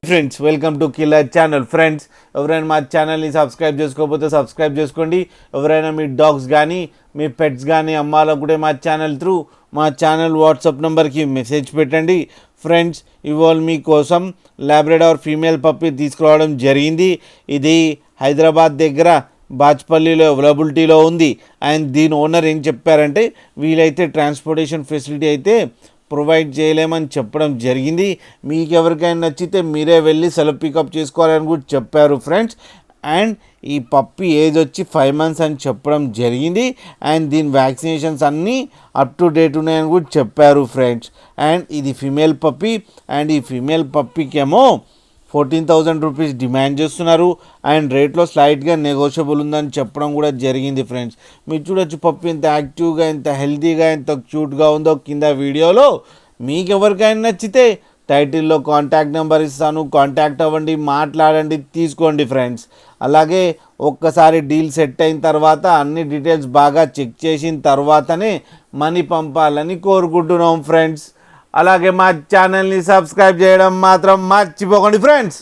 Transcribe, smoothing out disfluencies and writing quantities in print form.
Friends welcome to killer channel. Friends ఎవరైనా మా ఛానల్ని సబ్స్క్రైబ్ చేసుకోకపోతే సబ్స్క్రైబ్ చేసుకోండి. ఎవరైనా మీ డాగ్స్ కానీ మీ పెట్స్ కానీ అమ్మాలనుకుంటే మా ఛానల్ త్రూ మా ఛానల్ వాట్సాప్ నెంబర్కి మెసేజ్ పెట్టండి. ఫ్రెండ్స్ ఇవాళ మీకోసం లాబ్రడార్ ఫీమేల్ పప్పి తీసుకురావడం జరిగింది. ఇది హైదరాబాద్ దగ్గర బాచ్పల్లిలో అవైలబిలిటీలో ఉంది. అండ్ దీని ఓనర్ ఏం చెప్పారంటే వీలైతే ట్రాన్స్పోర్టేషన్ ఫెసిలిటీ అయితే ప్రొవైడ్ చేయలేమని చెప్పడం జరిగింది. మీకు ఎవరికైనా నచ్చితే మీరే వెళ్ళి సెల్ఫ్ పికప్ చేసుకోవాలని కూడా చెప్పారు ఫ్రెండ్స్. అండ్ ఈ పప్పి ఏజ్ వచ్చి 5 months అని చెప్పడం జరిగింది. అండ్ దీని వ్యాక్సినేషన్స్ అన్నీ అప్ టు డేట్ ఉన్నాయని కూడా చెప్పారు ఫ్రెండ్స్. అండ్ ఇది ఫీమేల్ పప్పి. అండ్ ఈ ఫీమేల్ పప్పికేమో 14,000 రూపీస్ డిమాండ్ చేస్తున్నారు. అండ్ రేట్లో స్లైట్గా నెగోషియబుల్ ఉందని చెప్పడం కూడా జరిగింది ఫ్రెండ్స్. మీరు చూడొచ్చు పప్పి ఎంత యాక్టివ్గా, ఎంత హెల్తీగా, ఎంత క్యూట్గా ఉందో కింద వీడియోలో. మీకు ఎవరికైనా నచ్చితే టైటిల్లో కాంటాక్ట్ నెంబర్ ఇస్తాను, కాంటాక్ట్ అవ్వండి, మాట్లాడండి, తీసుకోండి ఫ్రెండ్స్. అలాగే ఒక్కసారి డీల్ సెట్ అయిన తర్వాత అన్ని డీటెయిల్స్ బాగా చెక్ చేసిన తర్వాతనే మనీ పంపాలని కోరుకుంటున్నాం ఫ్రెండ్స్. అలాగే మా ఛానల్ని సబ్స్క్రైబ్ చేయడం మాత్రం మర్చిపోకండి ఫ్రెండ్స్.